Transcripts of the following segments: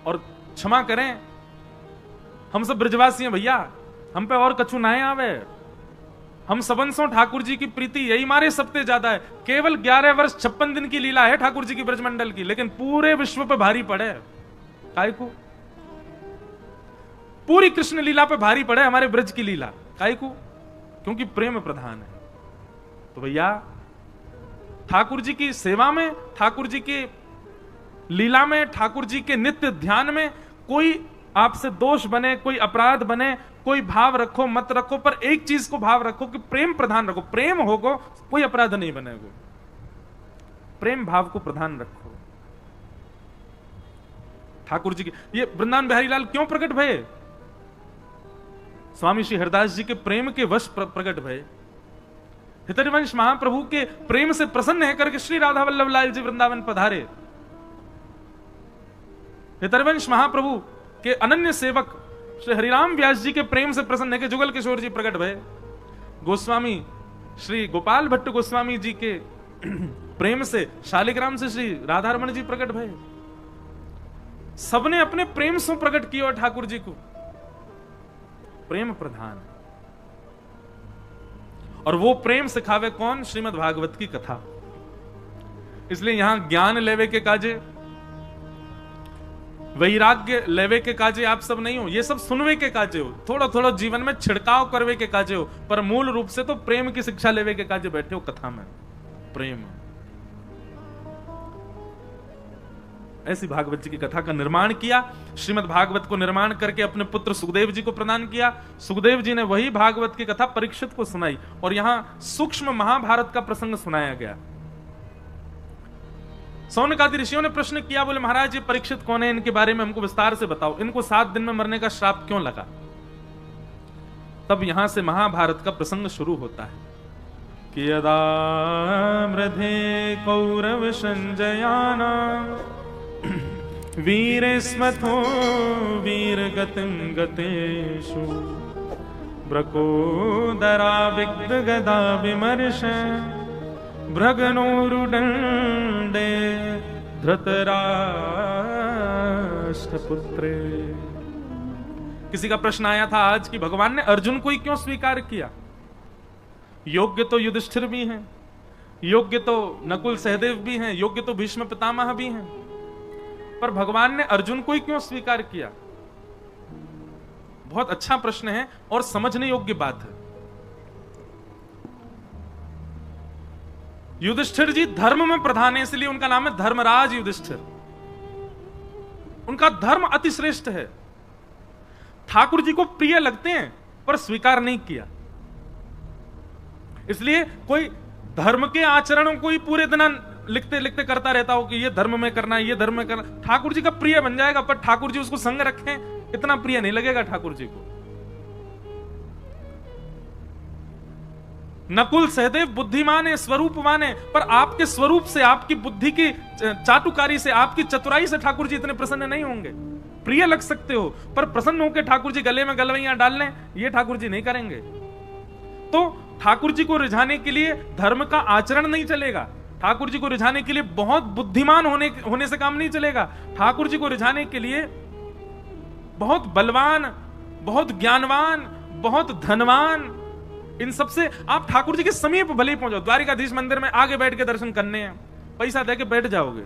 और क्षमा करें, हम सब ब्रजवासी हैं भैया, हम पे और कछु ना आवे। हम सबंसों ठाकुर जी की प्रीति यही मारे सबसे ज्यादा है। केवल 11 वर्ष 56 दिन की लीला है ठाकुर जी की ब्रजमंडल की, लेकिन पूरे विश्व पे भारी पड़े। काय को? पूरी कृष्ण लीला पे भारी पड़े हमारे ब्रज की लीला। काय को? क्योंकि प्रेम प्रधान है। तो भैया ठाकुर जी की सेवा में, ठाकुर जी की लीला में, ठाकुर जी के नित्य ध्यान में कोई आपसे दोष बने, कोई अपराध बने, कोई भाव रखो मत रखो, पर एक चीज को भाव रखो कि प्रेम प्रधान रखो। प्रेम होगो कोई अपराध नहीं बनेगा। प्रेम भाव को प्रधान रखो। ठाकुर जी की ये वृंदावन बिहारी लाल क्यों प्रकट भये? स्वामी श्री हरिदास जी के प्रेम के वश प्रकट भये। हितरिवंश महाप्रभु के प्रेम से प्रसन्न है करके श्री राधा वल्लभ लाल जी वृंदावन पधारे। हितरिवंश महाप्रभु के अनन्य सेवक श्री हरिराम व्यास जी के प्रेम से प्रसन्न है कि जुगल किशोर जी प्रकट भये। गोस्वामी श्री गोपाल भट्ट गोस्वामी जी के प्रेम से, शालिग्राम से श्री राधारमण जी प्रकट भये। सबने अपने प्रेम से प्रकट किया और ठाकुर जी को प्रेम प्रधान। और वो प्रेम सिखावे कौन? श्रीमद् भागवत की कथा। इसलिए यहां ज्ञान लेवे के काजे, वैराग्य लेवे के काजे आप सब नहीं हो, ये सब सुनवे के काजे हो, थोड़ा थोड़ा जीवन में छिड़काव करवे के काजे हो, पर मूल रूप से तो प्रेम की शिक्षा लेवे के काजे बैठे हो कथा में। प्रेम। ऐसी भागवत जी की कथा का निर्माण किया। श्रीमद् भागवत को निर्माण करके अपने पुत्र सुखदेव जी को प्रदान किया। सुखदेव जी ने वही भागवत की कथा परीक्षित को सुनाई और यहां सूक्ष्म महाभारत का प्रसंग सुनाया गया। सौनक आदि ऋषियों ने प्रश्न किया, बोले महाराज ये परीक्षित कौन है, इनके बारे में हमको विस्तार से बताओ, इनको 7 दिन में मरने का श्राप क्यों लगा? तब यहां से महाभारत का प्रसंग शुरू होता है कि यदा मृधे कौरव संजयाना वीर स्मथो वीर गतिम गतेषु ब्रकोदरा विग्ध गदा विमर्श भ्रगनोरुदंडे धृतराष्ट्रपुत्रे। किसी का प्रश्न आया था आज कि भगवान ने अर्जुन को ही क्यों स्वीकार किया? योग्य तो युधिष्ठिर भी हैं, योग्य तो नकुल सहदेव भी हैं, योग्य तो भीष्म पितामह भी हैं, पर भगवान ने अर्जुन को ही क्यों स्वीकार किया? बहुत अच्छा प्रश्न है और समझने योग्य बात है। युधिष्ठिर जी धर्म में प्रधान है, इसलिए उनका नाम है धर्मराज युधिष्ठिर। उनका धर्म अति श्रेष्ठ है। ठाकुर जी को प्रिय लगते हैं पर स्वीकार नहीं किया, इसलिए कोई धर्म के आचरणों को ही पूरे दिन लिखते लिखते करता रहता हो कि ये धर्म में करना है, ये धर्म में करना, ठाकुर जी का प्रिय बन जाएगा, पर ठाकुर जी उसको संग रखें इतना प्रिय नहीं लगेगा ठाकुर जी को। नकुल सहदेव बुद्धिमान है, स्वरूपवान है, पर आपके स्वरूप से, आपकी बुद्धि की चाटुकारी से, आपकी चतुराई से ठाकुर जी इतने प्रसन्न नहीं होंगे। प्रिय लग सकते हो पर प्रसन्न होकर ठाकुर जी गले में गलवैयां डाल लें, ये ठाकुर जी नहीं करेंगे। तो ठाकुर जी को रिझाने के लिए धर्म का आचरण नहीं चलेगा, ठाकुर जी को रिझाने के लिए बहुत बुद्धिमान होने से काम नहीं चलेगा, ठाकुर जी को रिझाने के लिए बहुत बलवान, बहुत ज्ञानवान, बहुत धनवान, इन सबसे आप ठाकुर जी के समीप भले ही पहुंचो। द्वारिकाधीश मंदिर में आगे बैठ के दर्शन करने हैं, पैसा देके बैठ जाओगे,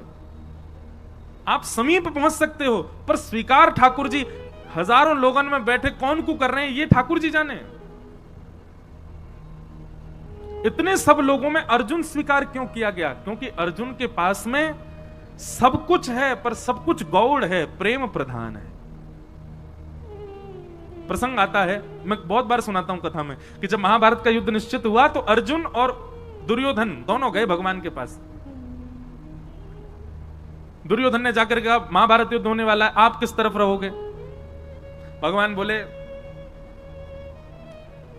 आप समीप पहुंच सकते हो, पर स्वीकार ठाकुर जी हजारों लोगों में बैठे कौन को कर रहे हैं ये ठाकुर जी जाने। इतने सब लोगों में अर्जुन स्वीकार क्यों किया गया? क्योंकि अर्जुन के पास में सब कुछ है पर सब कुछ गौड़ है, प्रेम प्रधान है। प्रसंग आता है, मैं बहुत बार सुनाता हूं कथा में, कि जब महाभारत का युद्ध निश्चित हुआ तो अर्जुन और दुर्योधन दोनों गए भगवान के पास। दुर्योधन ने जाकर कहा महाभारत युद्ध होने वाला है, आप किस तरफ रहोगे? भगवान बोले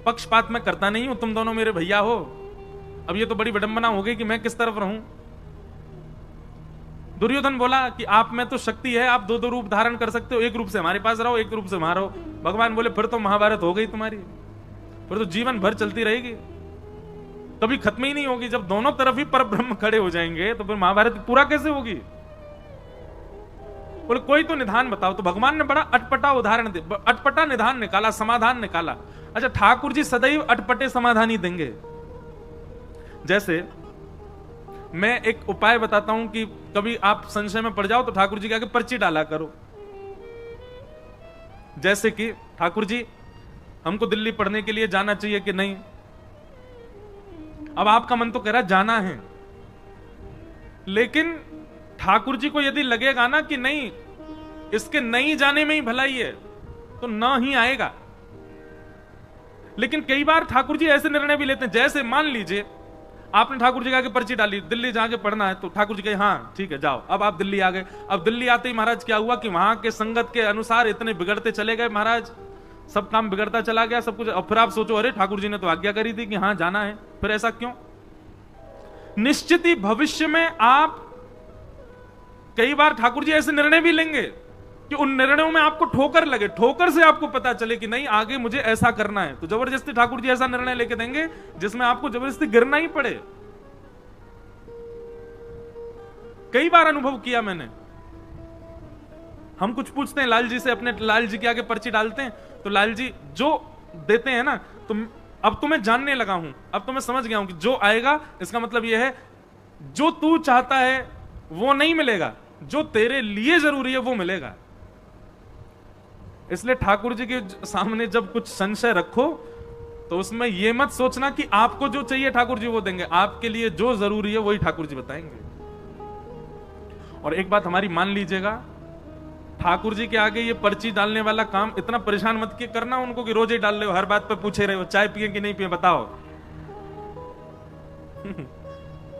पक्षपात मैं करता नहीं हूं, तुम दोनों मेरे भैया हो, अब ये तो बड़ी विडंबना हो गई कि मैं किस तरफ रहूं। दुर्योधन बोला कि आप में तो शक्ति है, आप दो दो रूप धारण कर सकते हो, एक रूप से हमारे पास रहो, एक रूप से वहां रहो। भगवान बोले फिर तो महाभारत हो गई तुम्हारी, फिर तो जीवन भर चलती रहेगी, कभी खत्म ही नहीं होगी। जब दोनों तरफ ही परब्रह्म खड़े हो जाएंगे तो फिर महाभारत पूरा कैसे होगी? बोले कोई तो निधान बताओ। तो भगवान ने बड़ा अटपटा उदाहरण दे, अटपटा निधान निकाला, समाधान निकाला। अच्छा, ठाकुर जी सदैव अटपटे समाधान ही देंगे। जैसे मैं एक उपाय बताता हूं कि कभी आप संशय में पड़ जाओ तो ठाकुर जी के आगे पर्ची डाला करो। जैसे कि ठाकुर जी हमको दिल्ली पढ़ने के लिए जाना चाहिए कि नहीं। अब आपका मन तो कह रहा है जाना है, लेकिन ठाकुर जी को यदि लगेगा ना कि नहीं, इसके नहीं जाने में ही भलाई है, तो ना ही आएगा। लेकिन कई बार ठाकुर जी ऐसे निर्णय भी लेते हैं, जैसे मान लीजिए आपने ठाकुर जी के आगे पर्ची डाली, दिल्ली जाके पढ़ना है, तो ठाकुर जी कहे हाँ ठीक है जाओ। अब आप दिल्ली आ गए। अब दिल्ली आते ही महाराज क्या हुआ कि वहां के संगत के अनुसार इतने बिगड़ते चले गए महाराज, सब काम बिगड़ता चला गया सब कुछ। अब फिर आप सोचो अरे ठाकुर जी ने तो आज्ञा करी थी कि हाँ जाना है, फिर ऐसा क्यों? निश्चित ही भविष्य में आप कई बार ठाकुर जी ऐसे निर्णय भी लेंगे कि उन निर्णयों में आपको ठोकर लगे, ठोकर से आपको पता चले कि नहीं आगे मुझे ऐसा करना है, तो जबरदस्ती ठाकुर जी ऐसा निर्णय लेके देंगे जिसमें आपको जबरदस्ती गिरना ही पड़े। कई बार अनुभव किया मैंने। हम कुछ पूछते हैं लाल जी से, अपने लाल जी के आगे पर्ची डालते हैं, तो लाल जी जो देते हैं ना, तो अब तो मैं जानने लगा हूं, अब तो मैं समझ गया हूं कि जो आएगा इसका मतलब यह है जो तू चाहता है वो नहीं मिलेगा, जो तेरे लिए जरूरी है वो मिलेगा। इसलिए ठाकुर जी के सामने जब कुछ संशय रखो तो उसमें यह मत सोचना कि आपको जो चाहिए ठाकुर जी वो देंगे, आपके लिए जो जरूरी है वही ठाकुर जी बताएंगे। और एक बात हमारी मान लीजिएगा, ठाकुर जी के आगे ये पर्ची डालने वाला काम इतना परेशान मत करना उनको कि रोज ही डाल रहे हो, हर बात पे पूछे रहे हो चाय पिए कि नहीं पिए बताओ।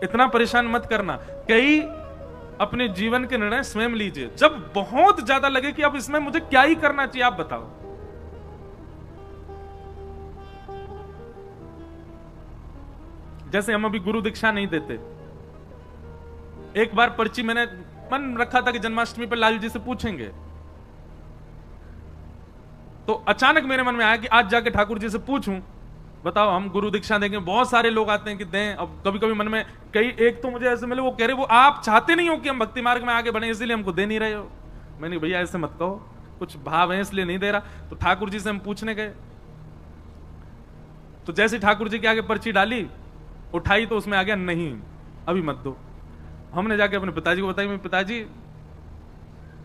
इतना परेशान मत करना। कई अपने जीवन के निर्णय स्वयं लीजिए, जब बहुत ज्यादा लगे कि अब इसमें मुझे क्या ही करना चाहिए आप बताओ। जैसे हम अभी गुरु दीक्षा नहीं देते, एक बार पर्ची मैंने मन रखा था कि जन्माष्टमी पर लाल जी से पूछेंगे, तो अचानक मेरे मन में आया कि आज जाके ठाकुर जी से पूछूं, बताओ हम गुरु दीक्षा देंगे। बहुत सारे लोग आते हैं कि दें। अब कभी कभी मन में कई एक तो मुझे ऐसे मिले, वो कह रहे वो आप चाहते नहीं हो कि हम भक्ति मार्ग में आगे बढ़े इसलिए हमको दे नहीं रहे हो। मैंने भैया ऐसे मत कहो, कुछ भाव है इसलिए नहीं दे रहा। तो ठाकुर जी से हम पूछने गए, तो जैसे ठाकुर जी के आगे पर्ची डाली, उठाई तो उसमें आ गया नहीं अभी मत दो। हमने जाके अपने पिताजी को बताई, पिताजी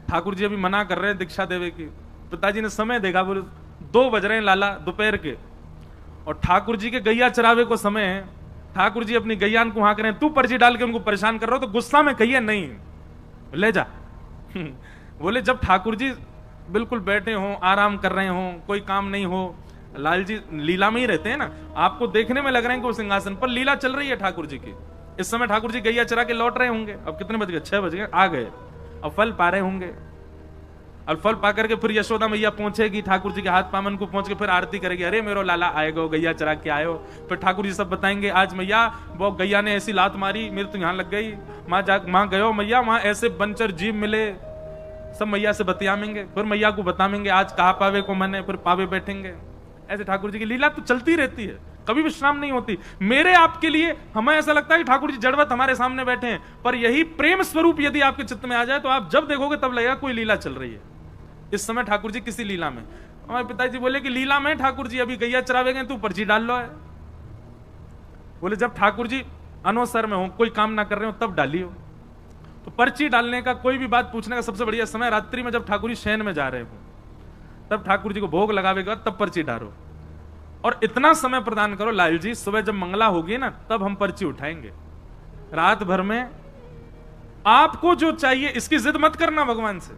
ठाकुर जी अभी मना कर रहे हैं दीक्षा देवे की। पिताजी ने समय देखा, बोले 2 बज रहे हैं लाला दोपहर के, और ठाकुर जी के गैया चरावे को समय है, ठाकुर जी अपनी गैया को हाँक रहे हैं, तू पर्ची डाल के उनको परेशान कर रहा हो। तो गुस्सा में कहिए नहीं ले जा। बोले जब ठाकुर जी बिल्कुल बैठे हो, आराम कर रहे हो, कोई काम नहीं हो, लाल जी लीला में ही रहते हैं ना, आपको देखने में लग रहे हैं कि वो सिंहासन पर लीला चल रही है ठाकुर जी की। इस समय ठाकुर जी गैया चरा के लौट रहे होंगे, अब कितने बज गए 6 बज गए, आ गए, अब फल पा रहे होंगे। और फल पा करके फिर यशोदा मैया पहुंचेगी, ठाकुर जी के हाथ पामन को पहुंच के फिर आरती करेगी, अरे मेरो लाला आएगा गैया चरा के आयो। फिर ठाकुर जी सब बताएंगे, आज मैया वो गैया ने ऐसी लात मारी मेरे तो यहाँ लग गई, माँ गयो मैया वहां ऐसे बनचर जीव मिले, सब मैया से बतियामेंगे, फिर मैया को बताएंगे आज कहा पावे को मने, फिर पावे बैठेंगे। ऐसे ठाकुर जी की लीला तो चलती रहती है, कभी विश्राम नहीं होती। मेरे आपके लिए हमें ऐसा लगता है कि ठाकुर जी जड़वत हमारे सामने बैठे हैं, पर यही प्रेम स्वरूप यदि आपके चित्त में आ जाए तो आप जब देखोगे तब लगेगा कोई लीला चल रही है। इस समय ठाकुर जी किसी लीला में, हमारे पिताजी बोले कि लीला में ठाकुर जी अभी गैया चरावे गए, तू पर्ची डाल लो है। बोले जब ठाकुर जी अनवसर में हो, कोई काम ना कर रहे हो तब डालियो। तो पर्ची डालने का, कोई भी बात पूछने का सबसे बढ़िया समय रात्रि में जब ठाकुर जी शयन में जा रहे हो, तब ठाकुर जी को भोग लगावेगा तब पर्ची डालो। और इतना समय प्रदान करो लाल जी, सुबह जब मंगला होगी ना तब हम पर्ची उठाएंगे। रात भर में आपको जो चाहिए इसकी जिद मत करना भगवान से,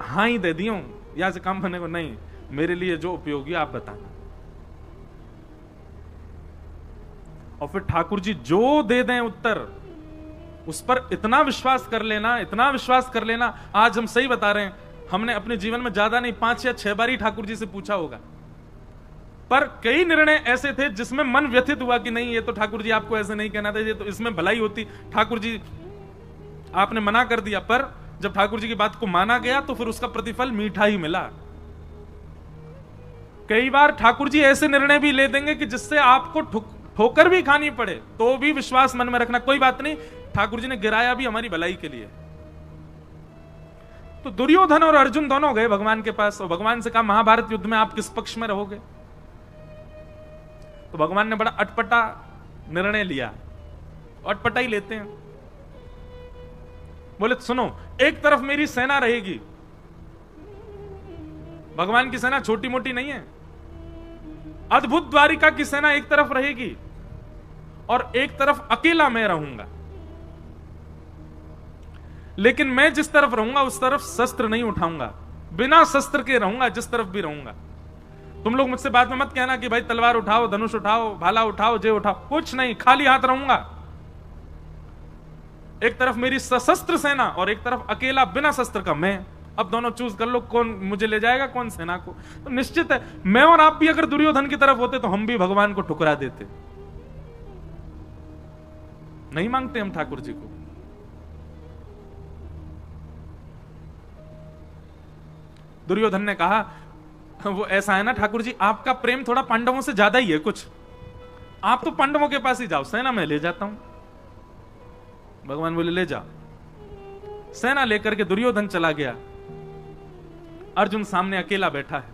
हाँ ही दे दियो यहां से काम करने को नहीं, मेरे लिए जो उपयोगी आप बताना। और फिर ठाकुर जी जो दे दें उत्तर, उस पर इतना विश्वास कर लेना, इतना विश्वास कर लेना। आज हम सही बता रहे हैं, हमने अपने जीवन में ज्यादा नहीं 5 या 6 बार ही ठाकुर जी से पूछा होगा, पर कई निर्णय ऐसे थे जिसमें मन व्यथित हुआ कि नहीं ये तो ठाकुर जी आपको ऐसे नहीं कहना था, ये तो इसमें भलाई होती, ठाकुर जी आपने मना कर दिया। पर जब ठाकुर जी की बात को माना गया तो फिर उसका प्रतिफल मीठा ही मिला। कई बार ठाकुर जी ऐसे निर्णय भी ले देंगे कि जिससे आपको ठोकर भी खानी पड़े तो भी विश्वास मन में रखना, कोई बात नहीं, ठाकुर जी ने गिराया भी हमारी भलाई के लिए। तो दुर्योधन और अर्जुन दोनों गए भगवान के पास और भगवान से कहा महाभारत युद्ध में आप किस पक्ष में रहोगे? तो भगवान ने बड़ा अटपटा निर्णय लिया, अटपटा ही लेते हैं। बोले सुनो, एक तरफ मेरी सेना रहेगी, भगवान की सेना छोटी मोटी नहीं है, अद्भुत द्वारिका की सेना एक तरफ रहेगी और एक तरफ अकेला मैं रहूंगा। लेकिन मैं जिस तरफ रहूंगा उस तरफ शस्त्र नहीं उठाऊंगा, बिना शस्त्र के रहूंगा जिस तरफ भी रहूंगा। तुम लोग मुझसे बाद में मत कहना कि भाई तलवार उठाओ, धनुष उठाओ, भाला उठाओ, जे उठाओ, कुछ नहीं, खाली हाथ रहूंगा। एक तरफ मेरी सशस्त्र सेना और एक तरफ अकेला बिना शस्त्र का मैं। अब दोनों चूज कर लो, कौन मुझे ले जाएगा, कौन सेना को। तो निश्चित है मैं और आप भी अगर दुर्योधन की तरफ होते तो हम भी भगवान को ठुकरा देते। नहीं मांगते हम ठाकुर जी को। दुर्योधन ने कहा वो ऐसा है ना ठाकुर जी, आपका प्रेम थोड़ा पांडवों से ज्यादा ही है कुछ, आप तो पांडवों के पास ही जाओ, सेना मैं ले जाता हूं। भगवान बोले ले जाओ। सेना लेकर के दुर्योधन चला गया, अर्जुन सामने अकेला बैठा है।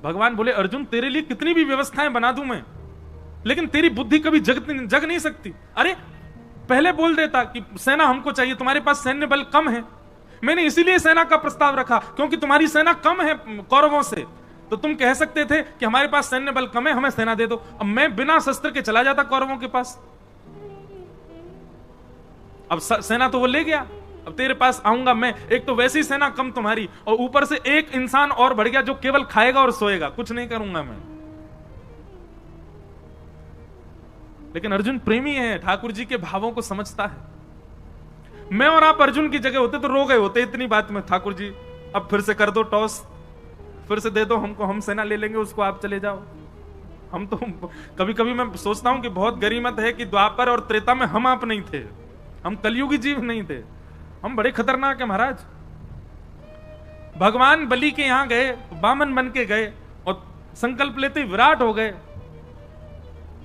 भगवान बोले अर्जुन तेरे लिए कितनी भी व्यवस्थाएं बना दूं मैं, लेकिन तेरी बुद्धि कभी जग नहीं सकती। अरे पहले बोल देता कि सेना हमको चाहिए, तुम्हारे पास सैन्य बल कम है, मैंने इसीलिए सेना का प्रस्ताव रखा क्योंकि तुम्हारी सेना कम है कौरवों से, तो तुम कह सकते थे कि हमारे पास सैन्य बल कम है, हमें सेना दे दो। अब मैं बिना शस्त्र के चला जाता कौरवों के पास, अब सेना तो वो ले गया, अब तेरे पास आऊंगा मैं, एक तो वैसी सेना कम तुम्हारी और ऊपर से एक इंसान और बढ़ गया जो केवल खाएगा और सोएगा, कुछ नहीं करूंगा मैं। लेकिन अर्जुन प्रेमी है, ठाकुर जी के भावों को समझता है। मैं और आप अर्जुन की जगह होते तो रो गए होते इतनी बात में, ठाकुर जी अब फिर से कर दो टॉस, फिर से दे दो हमको, हम सेना ले लेंगे उसको, आप चले जाओ। हम तो कभी कभी मैं सोचता हूं कि बहुत गरीमत है कि द्वापर और त्रेता में हम आप नहीं थे, हम कलयुगी जीव नहीं थे, हम बड़े खतरनाक है महाराज। भगवान बलि के यहां गए, वामन बन के गए और संकल्प लेते विराट हो गए,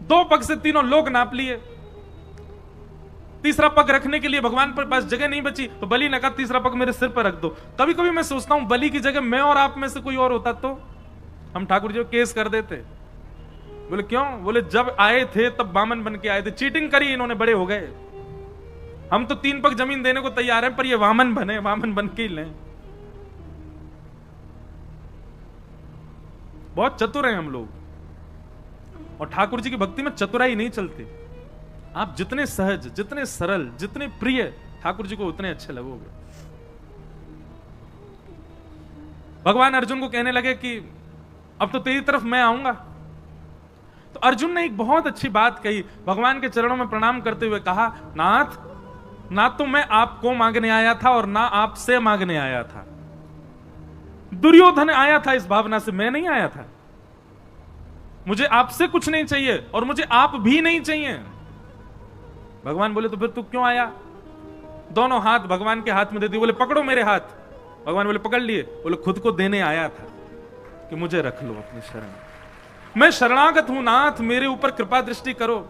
2 पग से तीनों लोग नाप लिए, तीसरा पग रखने के लिए भगवान पर पास जगह नहीं बची, तो बलि ने कहा तीसरा पग मेरे सिर पर रख दो। कभी कभी मैं सोचता हूं बलि की जगह मैं और आप में से कोई और होता तो हम ठाकुर जी को केस कर देते। बोले क्यों? बोले जब आए थे तब वामन बन के आए थे, चीटिंग करी इन्होंने, बड़े हो गए, हम तो 3 पग जमीन देने को तैयार हैं पर ये वामन बने, वामन बन के ही लें। बहुत चतुर हैं हम लोग, और ठाकुर जी की भक्ति में चतुराई नहीं चलती। आप जितने सहज, जितने सरल, जितने प्रिय ठाकुर जी को उतने अच्छे लगोगे। भगवान अर्जुन को कहने लगे कि अब तो तेरी तरफ मैं आऊंगा। तो अर्जुन ने एक बहुत अच्छी बात कही, भगवान के चरणों में प्रणाम करते हुए कहा नाथ, ना तो मैं आपको मांगने आया था और ना आपसे मांगने आया था, दुर्योधन आया था इस भावना से, मैं नहीं आया था। मुझे आपसे कुछ नहीं चाहिए और मुझे आप भी नहीं चाहिए। भगवान बोले तो फिर तू क्यों आया? दोनों हाथ भगवान के हाथ में दे दिए, बोले पकड़ो मेरे हाथ। भगवान बोले पकड़ लिए, बोले खुद को देने आया था कि मुझे रख लो अपनी शरण, मैं शरणागत हूं नाथ, मेरे ऊपर कृपा दृष्टि करो।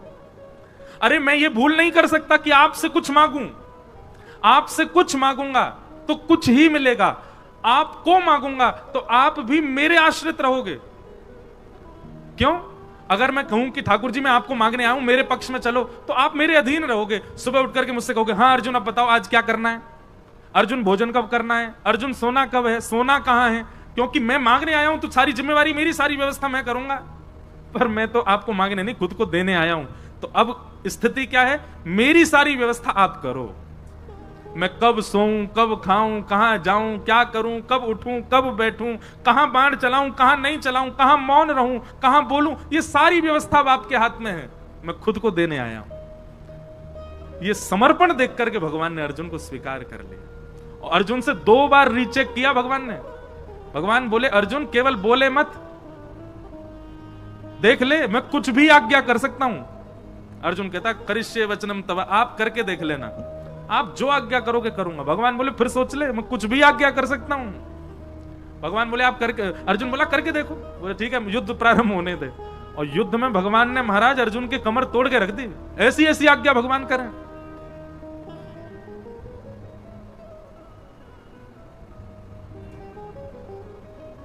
अरे मैं ये भूल नहीं कर सकता कि आपसे कुछ मांगूं, आपसे कुछ मांगूंगा तो कुछ ही मिलेगा, आपको मांगूंगा तो आप भी मेरे आश्रित रहोगे। क्यों? अगर मैं कहूं कि ठाकुर जी मैं आपको मांगने आऊं, मेरे पक्ष में चलो, तो आप मेरे अधीन रहोगे। सुबह उठ करके मुझसे कहोगे हाँ अर्जुन अब बताओ आज क्या करना है, अर्जुन भोजन कब करना है, अर्जुन सोना कब है, सोना कहां है, क्योंकि मैं मांगने आया हूं तो सारी जिम्मेवारी मेरी, सारी व्यवस्था मैं करूंगा। पर मैं तो आपको मांगने नहीं, खुद को देने आया हूं। तो अब स्थिति क्या है, मेरी सारी व्यवस्था आप करो, मैं कब सोऊं, कब खाऊं, कहां जाऊं, क्या करूं, कब उठूं, कब बैठूं, कहां बाण चलाऊं, कहां नहीं चलाऊं, कहां मौन रहूं, कहां बोलूं, ये सारी व्यवस्था अब आपके हाथ में है, मैं खुद को देने आया हूं। ये समर्पण देख करके भगवान ने अर्जुन को स्वीकार कर लिया और अर्जुन से 2 बार रीचेक किया भगवान ने। भगवान बोले अर्जुन केवल बोले मत, देख ले मैं कुछ भी आज्ञा कर सकता हूं। अर्जुन कहता करिष्ये वचनम तव, आप करके देख लेना, आप जो आज्ञा करोगे करूंगा। भगवान बोले फिर सोच ले, मैं कुछ भी आज्ञा कर सकता हूं। भगवान बोले आप करके, अर्जुन बोला करके देखो। बोले ठीक है युद्ध प्रारंभ होने दे। और युद्ध में भगवान ने महाराज अर्जुन के कमर तोड़ के रख दी, ऐसी ऐसी आज्ञा भगवान करें।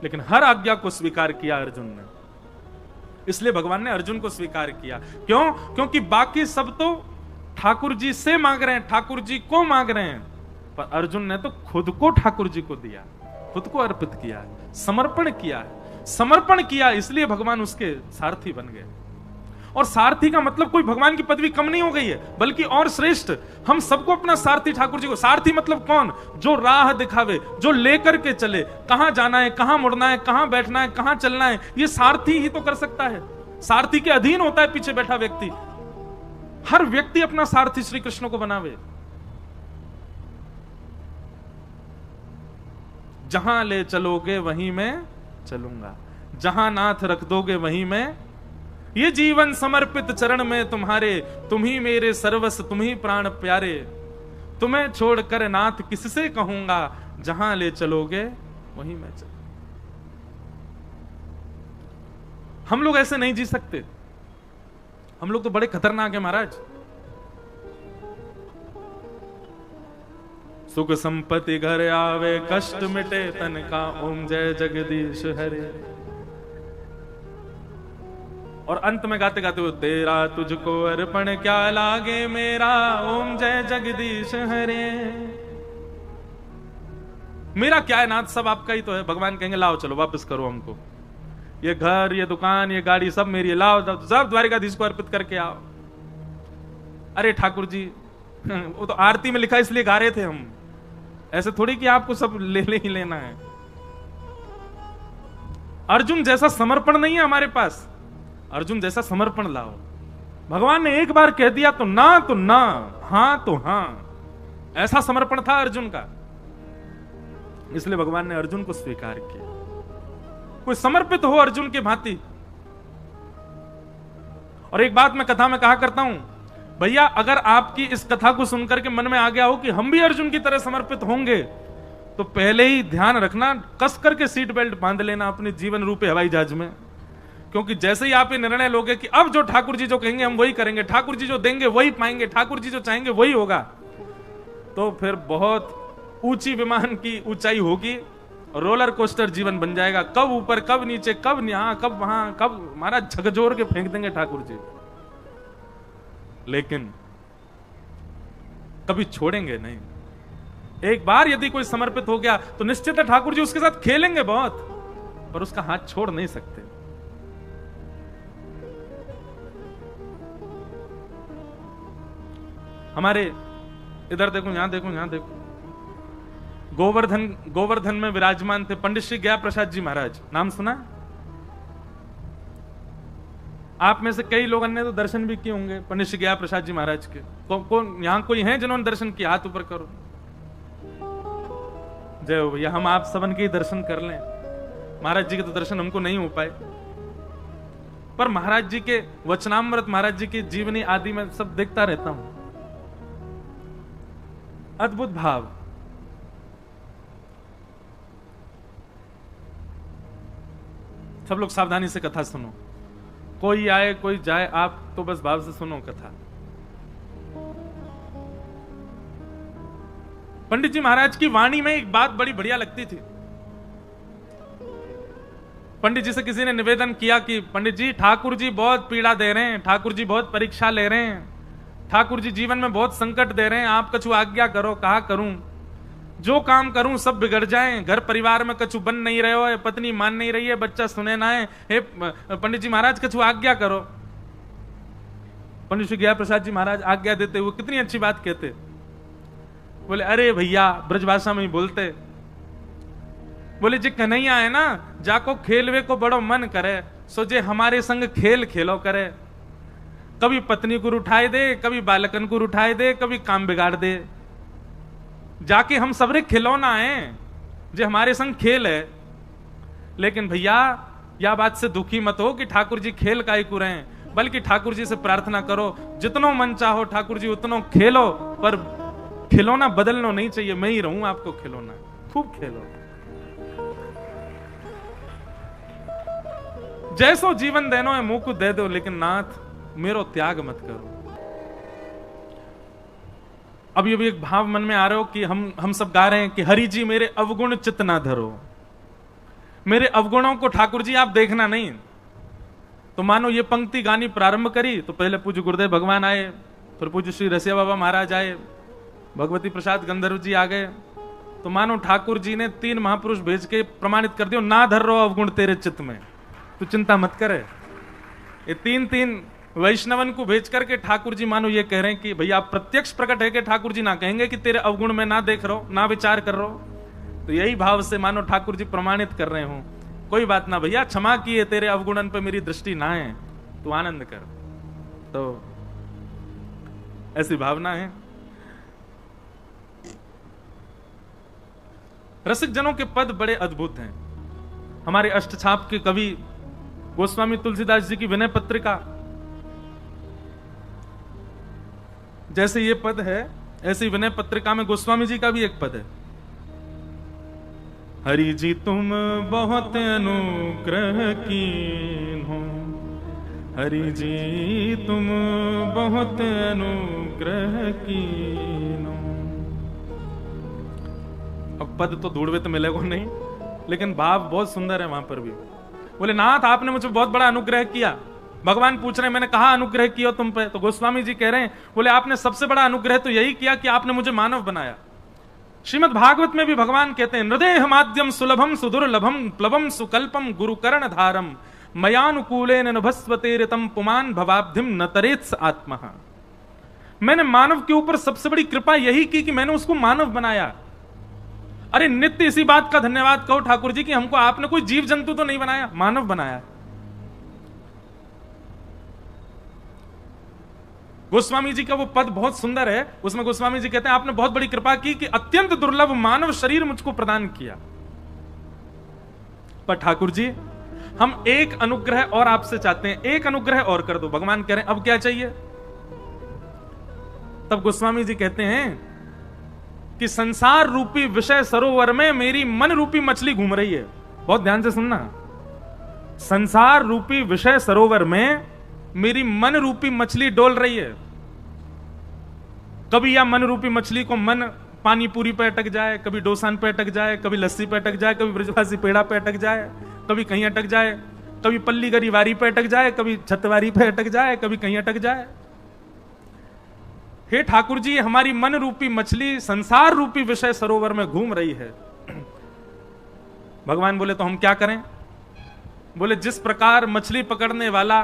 लेकिन हर आज्ञा को स्वीकार किया अर्जुन ने। इसलिए भगवान ने अर्जुन को स्वीकार किया। क्यों? क्योंकि बाकी सब तो ठाकुर जी से मांग रहे हैं, ठाकुर जी को मांग रहे हैं, पर अर्जुन ने तो खुद को ठाकुर जी को दिया, खुद को अर्पित किया, समर्पण किया। समर्पण किया, इसलिए भगवान उसके सारथी बन गए। और सारथी का मतलब कोई भगवान की पदवी कम नहीं हो गई है, बल्कि और श्रेष्ठ। हम सबको अपना सारथी ठाकुर जी को। सारथी मतलब कौन? जो राह दिखावे, जो लेकर के चले, कहां जाना है, कहां मुड़ना है, कहां बैठना है, कहां चलना है, ये सारथी ही तो कर सकता है। सारथी के अधीन होता है पीछे बैठा व्यक्ति। हर व्यक्ति अपना सारथी श्री कृष्ण को बनावे। जहां ले चलोगे वहीं मैं चलूंगा, जहां नाथ रख दोगे वहीं मैं। ये जीवन समर्पित चरण में तुम्हारे, तुम ही मेरे सर्वस्व, तुम ही प्राण प्यारे। तुम्हें छोड़कर नाथ किससे कहूंगा, जहां ले चलोगे वहीं मैं चल। हम लोग ऐसे नहीं जी सकते। हम लोग तो बड़े खतरनाक है महाराज। सुख संपत्ति घर आवे, कष्ट मिटे तन का, ओम जय जगदीश हरे। और अंत में गाते गाते वो, तेरा तुझको अर्पण क्या लागे मेरा, ओम जय जगदीश हरे। मेरा क्या है नाथ, सब आपका ही तो है। भगवान कहेंगे लाओ चलो वापस करो हमको, ये घर, ये दुकान, ये गाड़ी सब मेरी है, लाओ सब द्वारिकाधीश को अर्पित करके आओ। अरे ठाकुर जी वो तो आरती में लिखा इसलिए गा रहे थे हम, ऐसे थोड़ी कि आपको सब ले ही लेना है। अर्जुन जैसा समर्पण नहीं है हमारे पास। अर्जुन जैसा समर्पण लाओ। भगवान ने एक बार कह दिया तो ना, हां तो हां, ऐसा समर्पण था अर्जुन का। इसलिए भगवान ने अर्जुन को स्वीकार किया। कोई समर्पित हो अर्जुन के भांति। और एक बात मैं कथा में कहा करता हूं, भैया अगर आपकी इस कथा को सुनकर के मन में आ गया हो कि हम भी अर्जुन की तरह समर्पित होंगे, तो पहले ही ध्यान रखना, कस करके सीट बेल्ट बांध लेना अपने जीवन रूपी हवाई जहाज में। क्योंकि जैसे ही आप ये निर्णय लोगे कि अब जो ठाकुर जी जो कहेंगे हम वही करेंगे, ठाकुर जी जो देंगे वही पाएंगे, ठाकुर जी जो चाहेंगे वही होगा, तो फिर बहुत ऊंची विमान की ऊंचाई होगी, रोलर कोस्टर जीवन बन जाएगा। कब ऊपर, कब नीचे, कब यहां, कब वहां, कब हमारा झकझोर के फेंक देंगे ठाकुर जी। लेकिन कभी छोड़ेंगे नहीं। एक बार यदि कोई समर्पित हो गया तो निश्चित है ठाकुर जी उसके साथ खेलेंगे बहुत, पर उसका हाथ छोड़ नहीं सकते। हमारे इधर देखो, यहां देखो, यहां देखो, गोवर्धन में विराजमान थे पंडित श्री गया प्रसाद जी महाराज। नाम सुना? आप में से कई लोगों ने तो दर्शन भी किए होंगे पंडित श्री गया प्रसाद जी महाराज के। कौन यहां कोई है जिन्होंने दर्शन किया? हाथ ऊपर करो। जय हो भैया, हम आप सबन के ही दर्शन कर लें। महाराज जी के तो दर्शन हमको नहीं हो पाए, पर महाराज जी के वचनामृत, महाराज जी की जीवनी आदि में सब देखता रहता हूं। अद्भुत भाव। सब लोग सावधानी से कथा सुनो, कोई आए कोई जाए, आप तो बस भाव से सुनो कथा। पंडित जी महाराज की वाणी में एक बात बड़ी बढ़िया लगती थी। पंडित जी से किसी ने निवेदन किया कि पंडित जी ठाकुर जी बहुत पीड़ा दे रहे हैं, ठाकुर जी बहुत परीक्षा ले रहे हैं, ठाकुर जी जीवन में बहुत संकट दे रहे हैं, आप कछु आज्ञा करो, कहा करूं, जो काम करूं सब बिगड़ जाएं, घर परिवार में कछु बन नहीं रहे हो, पत्नी मान नहीं रही है, बच्चा सुने ना है, हे पंडित जी महाराज कछु आज्ञा करो। पंडित श्री गया प्रसाद जी महाराज आज्ञा देते हुए कितनी अच्छी बात कहते, बोले अरे भैया, ब्रजभाषा में ही बोलते, बोले जी कन्हैया है ना, जाको खेलवे को बड़ो मन करे, सो जे हमारे संग खेल खेलो करे। कभी पत्नी को उठाए दे, कभी बालकन को उठाए दे, कभी काम बिगाड़ दे। जाके हम सबरे खिलौना है, जो हमारे संग खेल है। लेकिन भैया या बात से दुखी मत हो कि ठाकुर जी खेल काहे को रहे, बल्कि ठाकुर जी से प्रार्थना करो जितनो मन चाहो ठाकुर जी उतनो खेलो, पर खिलौना बदलना नहीं चाहिए, मैं ही रहूं आपको खिलौना, खूब खेलो। जैसो जीवन देनो है मुंह को दे दो, लेकिन नाथ मेरो त्याग मत करो। अब ये भी एक भाव मन में आ रहे हो कि हम सब गा रहे हैं कि हरि जी मेरे अवगुण चित्त ना धरो। मेरे अवगुणों को ठाकुर जी आप देखना नहीं। तो मानो ये पंक्ति गानी प्रारंभ करी तो पहले पूज्य गुरुदेव भगवान आए, फिर पूज्य श्री रसिया बाबा महाराज आए, भगवती प्रसाद गंधर्व जी आ गए। तो मानो ठाकुर जी ने 3 महापुरुष भेज के प्रमाणित कर दिया, ना धर रो अवगुण तेरे चित्त में, तू चिंता मत करे। ये 3 वैष्णवन को भेज करके ठाकुर जी मानो ये कह रहे हैं कि भैया आप प्रत्यक्ष प्रकट है कि ठाकुर जी ना कहेंगे कि तेरे अवगुण में ना देख रहो, ना विचार कर रहो। तो यही भाव से मानो ठाकुर जी प्रमाणित कर रहे हो, कोई बात ना भैया, क्षमा किए, तेरे अवगुणन पे मेरी दृष्टि ना है, तू आनंद कर। तो ऐसी भावना है। रसिक जनों के पद बड़े अद्भुत हैं। हमारे अष्टछाप के कवि गोस्वामी तुलसीदास जी की विनय पत्रिका, जैसे ये पद है ऐसी विनय पत्रिका में गोस्वामी जी का भी एक पद है। हरि जी तुम बहुत अनुग्रह कीन हो, हरि जी तुम बहुत अनुग्रह कीन हो। अब पद तो ढूंढवे तो मिलेगा नहीं, लेकिन भाव बहुत सुंदर है वहां पर भी। बोले नाथ आपने मुझे बहुत बड़ा अनुग्रह किया। भगवान पूछ रहे हैं मैंने कहा अनुग्रह किया तुम पे? तो गोस्वामी जी कह रहे हैं, बोले आपने सबसे बड़ा अनुग्रह तो यही किया कि आपने मुझे मानव बनाया। श्रीमद् भागवत में भी भगवान कहते हैं, हृदय माध्यम सुलभम सुदुर्लभम प्लवम सुकल्पम गुरुकर्ण धारम मयानुकूलेन नभस्वतेरितम पुमान भवाब्धिम न तरेत्स आत्मा। मैंने मानव के ऊपर सबसे बड़ी कृपा यही की कि मैंने उसको मानव बनाया। अरे नित्य इसी बात का धन्यवाद कहो ठाकुर जी कि हमको आपने कोई जीव जंतु तो नहीं बनाया, मानव बनाया। गोस्वामी जी का वो पद बहुत सुंदर है। उसमें गोस्वामी जी कहते हैं आपने बहुत बड़ी कृपा की कि अत्यंत दुर्लभ मानव शरीर मुझको प्रदान किया। पर ठाकुर जी हम एक अनुग्रह और आपसे चाहते हैं, एक अनुग्रह और कर दो। भगवान कह रहे हैं अब क्या चाहिए? तब गोस्वामी जी कहते हैं कि संसार रूपी विषय सरोवर में मेरी मन रूपी मछली घूम रही है। बहुत ध्यान से सुनना, संसार रूपी विषय सरोवर में मेरी मन रूपी मछली डोल रही है। कभी या मन रूपी मछली को मन पानी पूरी पे अटक जाए, कभी डोसान पे अटक जाए, कभी लस्सी पे अटक जाए, कभी ब्रजवासी पेड़ा पे अटक जाए, कभी कहीं अटक जाए, कभी पल्ली गरी वारी पे अटक जाए, कभी छतवारी पे अटक जाए, कभी कहीं अटक जाए। हे ठाकुर जी हमारी मन रूपी मछली संसार रूपी विषय सरोवर में घूम रही है। भगवान बोले तो हम क्या करें? बोले जिस प्रकार मछली पकड़ने वाला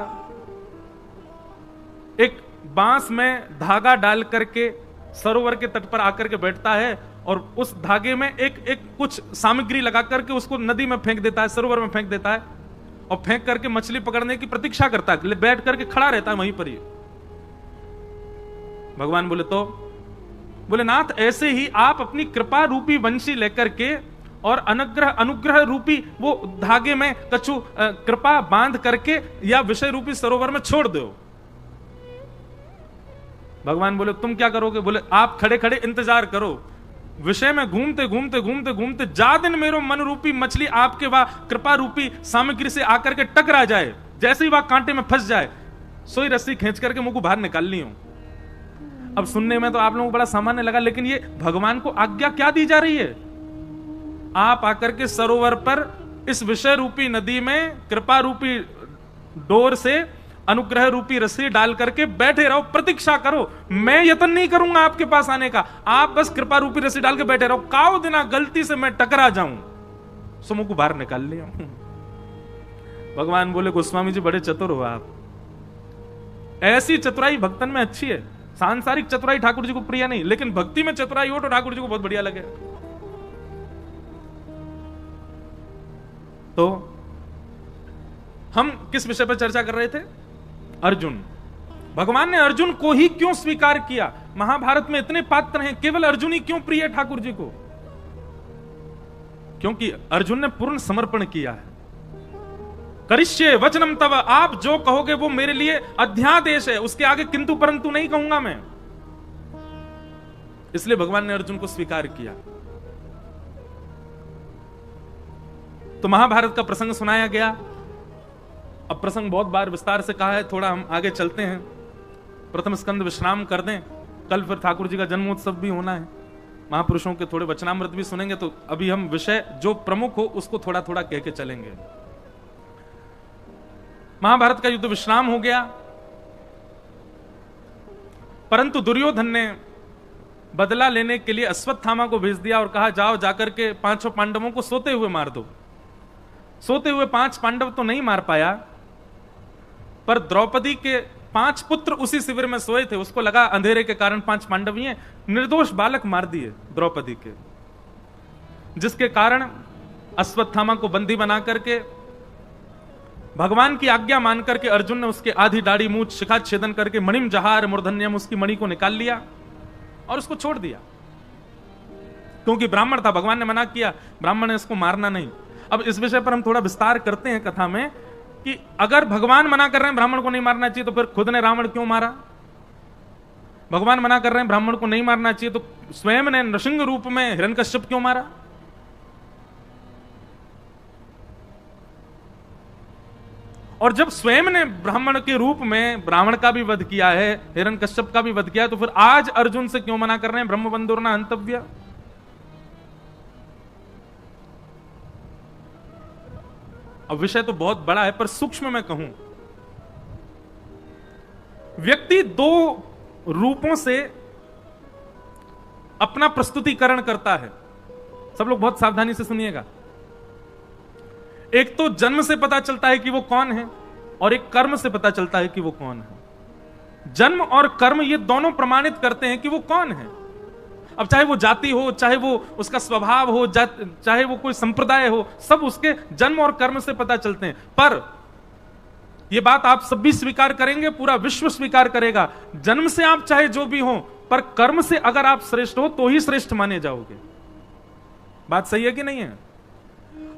एक बांस में धागा डाल करके सरोवर के तट पर आकर के बैठता है और उस धागे में एक कुछ सामग्री लगा करके उसको नदी में फेंक देता है, सरोवर में फेंक देता है और फेंक करके मछली पकड़ने की प्रतीक्षा करता है, बैठ करके खड़ा रहता है वहीं पर ही। भगवान बोले तो बोले नाथ ऐसे ही आप अपनी कृपा रूपी वंशी लेकर के और अनुग्रह रूपी वो धागे में कछु कृपा बांध करके या विषय रूपी सरोवर में छोड़ दो। भगवान बोले तुम क्या करोगे? बोले आप खड़े खड़े इंतजार करो, विषय में घूमते घूमते घूमते घूमते जा दिन मेरो मन रूपी मछली आपके वह कृपा रूपी सामग्री से आकर के टकरा जाए, जैसे ही वह कांटे में फंस जाए सोई रस्सी खींच करके मुझको बाहर निकालनी हो। अब सुनने में तो आप लोगों को बड़ा सामान्य लगा, लेकिन ये भगवान को आज्ञा क्या दी जा रही है? आप आकर के सरोवर पर इस विषय रूपी नदी में कृपा रूपी डोर से अनुग्रह रूपी रस्सी डाल करके बैठे रहो, प्रतीक्षा करो। मैं यत्न नहीं करूंगा आपके पास आने का, आप बस कृपा रूपी रस्सी डाल के बैठे रहो। काओ दिना गलती से मैं टकरा जाऊं सो मुझको बाहर निकाल लिया। भगवान बोले गोस्वामी जी बड़े चतुर हो आप, ऐसी चतुराई भक्तन में अच्छी है। सांसारिक चतुराई ठाकुर जी को प्रिय नहीं, लेकिन भक्ति में चतुराई हो तो ठाकुर जी को बहुत बढ़िया लगे। तो हम किस विषय पर चर्चा कर रहे थे? अर्जुन। भगवान ने अर्जुन को ही क्यों स्वीकार किया? महाभारत में इतने पात्र हैं, केवल अर्जुन ही क्यों प्रिय है ठाकुर जी को? क्योंकि अर्जुन ने पूर्ण समर्पण किया है। करिष्ये वचनम तव, आप जो कहोगे वो मेरे लिए अध्यादेश है, उसके आगे किंतु परंतु नहीं कहूंगा मैं। इसलिए भगवान ने अर्जुन को स्वीकार किया। तो महाभारत का प्रसंग सुनाया गया। अब प्रसंग बहुत बार विस्तार से कहा है, थोड़ा हम आगे चलते हैं। प्रथम स्कंद विश्राम कर दें, कल फिर ठाकुर जी का जन्मोत्सव भी होना है। महापुरुषों के थोड़े वचनामृत भी सुनेंगे, तो अभी हम विषय जो प्रमुख हो उसको थोड़ा थोड़ा कह के चलेंगे। महाभारत का युद्ध विश्राम हो गया, परंतु दुर्योधन ने बदला लेने के लिए अश्वत्थामा को भेज दिया और कहा जाओ जाकर के 5 पांडवों को सोते हुए मार दो। सोते हुए 5 पांडव तो नहीं मार पाया, पर द्रौपदी के 5 पुत्र उसी शिविर में सोए थे, उसको लगा अंधेरे के कारण 5 पांडव ही हैं, निर्दोष बालक मार दिए द्रौपदी के, जिसके कारण अश्वत्थामा को बंदी बना करके भगवान की आज्ञा मान करके अर्जुन ने उसके आधी दाढ़ी मूछ शिखा छेदन करके मणिम जहार मूर्धन्यम उसकी मणि को निकाल लिया और उसको छोड़ दिया, क्योंकि ब्राह्मण था, भगवान ने मना किया, ब्राह्मण ने इसको मारना नहीं। अब इस विषय पर हम थोड़ा विस्तार करते हैं कथा में कि अगर भगवान मना कर रहे हैं ब्राह्मण को नहीं मारना चाहिए, तो फिर खुद ने रावण क्यों मारा? भगवान मना कर रहे हैं ब्राह्मण को नहीं मारना चाहिए, तो स्वयं ने नृसिंह रूप में हिरण्यकश्यप क्यों मारा? और जब स्वयं ने ब्राह्मण के रूप में ब्राह्मण का भी वध किया है, हिरण्यकश्यप का भी वध किया है, तो फिर आज अर्जुन से क्यों मना कर रहे हैं ब्रह्मबंधुर्ना हंतव्य? अब विषय तो बहुत बड़ा है, पर सूक्ष्म में कहूं, व्यक्ति 2 रूपों से अपना प्रस्तुतिकरण करता है। सब लोग बहुत सावधानी से सुनिएगा। एक तो जन्म से पता चलता है कि वो कौन है, और एक कर्म से पता चलता है कि वो कौन है। जन्म और कर्म ये दोनों प्रमाणित करते हैं कि वो कौन है। अब चाहे वो जाति हो, चाहे वो उसका स्वभाव हो, चाहे वो कोई संप्रदाय हो, सब उसके जन्म और कर्म से पता चलते हैं। पर ये बात आप सब भी स्वीकार करेंगे, पूरा विश्व स्वीकार करेगा, जन्म से आप चाहे जो भी हो, पर कर्म से अगर आप श्रेष्ठ हो तो ही श्रेष्ठ माने जाओगे। बात सही है कि नहीं है?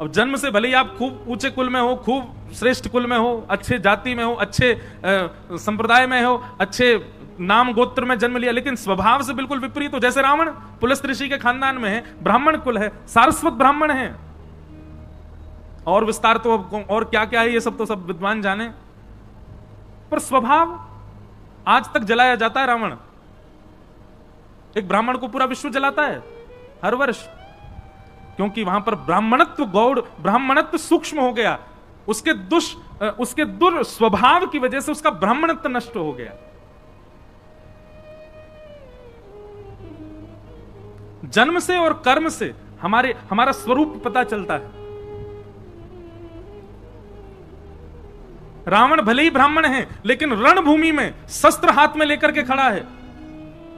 अब जन्म से भले ही आप खूब ऊंचे कुल में हो, खूब श्रेष्ठ कुल में हो, अच्छे जाति में हो, अच्छे संप्रदाय में हो, अच्छे नाम गोत्र में जन्म लिया, लेकिन स्वभाव से बिल्कुल विपरीत हो। जैसे रावण पुलस्त्य ऋषि के खानदान में है, ब्राह्मण कुल है, सारस्वत ब्राह्मण है, और विस्तार तो और क्या क्या है ये सब तो सब विद्वान जाने, पर स्वभाव आज तक जलाया जाता है। रावण एक ब्राह्मण को पूरा विश्व जलाता है हर वर्ष, क्योंकि वहां पर ब्राह्मणत्व गौड़, ब्राह्मणत्व सूक्ष्म हो गया, उसके दुर्स्वभाव की वजह से उसका ब्राह्मणत्व नष्ट हो गया। जन्म से और कर्म से हमारा स्वरूप पता चलता है। रावण भले ही ब्राह्मण है, लेकिन रणभूमि में शस्त्र हाथ में लेकर के खड़ा है,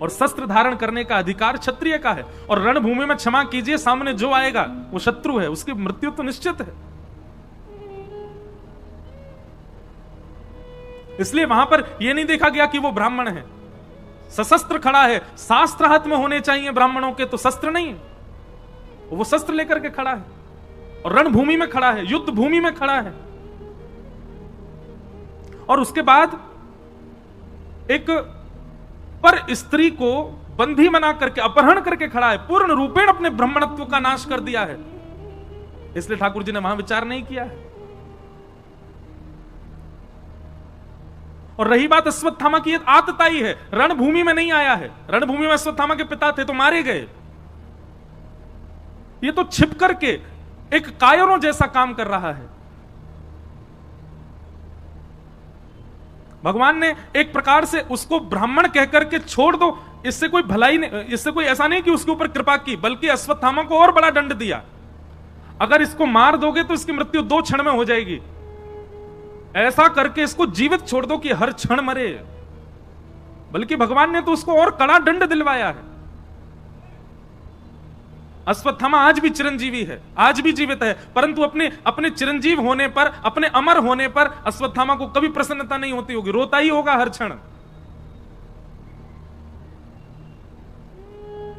और शस्त्र धारण करने का अधिकार क्षत्रिय का है। और रणभूमि में क्षमा कीजिए, सामने जो आएगा वो शत्रु है, उसकी मृत्यु तो निश्चित है। इसलिए वहां पर यह नहीं देखा गया कि वो ब्राह्मण है, सशस्त्र खड़ा है। शास्त्र हाथ में होने चाहिए ब्राह्मणों के, तो शस्त्र नहीं, वो शस्त्र लेकर के खड़ा है और रणभूमि में खड़ा है, युद्ध भूमि में खड़ा है। और उसके बाद एक पर स्त्री को बंधी बना करके अपहरण करके खड़ा है, पूर्ण रूपेण अपने ब्राह्मणत्व का नाश कर दिया है। इसलिए ठाकुर जी ने वहां विचार नहीं किया है। और रही बात अश्वत्थामा की, आतताई है, रणभूमि में नहीं आया है। रणभूमि में अश्वत्थामा के पिता थे तो मारे गए, ये तो छिप करके एक कायरों जैसा काम कर रहा है। भगवान ने एक प्रकार से उसको ब्राह्मण कहकर के छोड़ दो, इससे कोई भलाई नहीं, इससे कोई ऐसा नहीं कि उसके ऊपर कृपा की, बल्कि अश्वत्थामा को और बड़ा दंड दिया। अगर इसको मार दोगे तो इसकी मृत्यु 2 क्षण में हो जाएगी, ऐसा करके इसको जीवित छोड़ दो कि हर क्षण मरे। बल्कि भगवान ने तो उसको और कड़ा दंड दिलवाया है। अश्वत्थामा आज भी चिरंजीवी है, आज भी जीवित है, परंतु अपने चिरंजीव होने पर, अपने अमर होने पर अश्वत्थामा को कभी प्रसन्नता नहीं होती होगी, रोता ही होगा हर क्षण।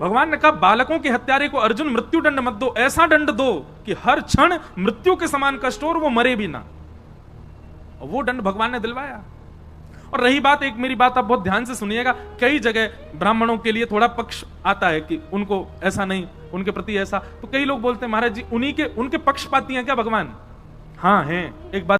भगवान ने कहा बालकों के हत्यारे को अर्जुन मृत्यु दंड मत दो, ऐसा दंड दो कि हर क्षण मृत्यु के समान कष्ट हो और वो मरे भी ना। और वो दंड भगवान ने दिलवाया। और रही बात, एक मेरी बात आप बहुत ध्यान से सुनिएगा, कई जगह ब्राह्मणों के लिए थोड़ा पक्ष आता है कि उनको ऐसा नहीं, उनके प्रति ऐसा, तो कई लोग बोलते हैं महाराज जी उनके पक्षपाती हैं क्या भगवान? हाँ हैं। एक बात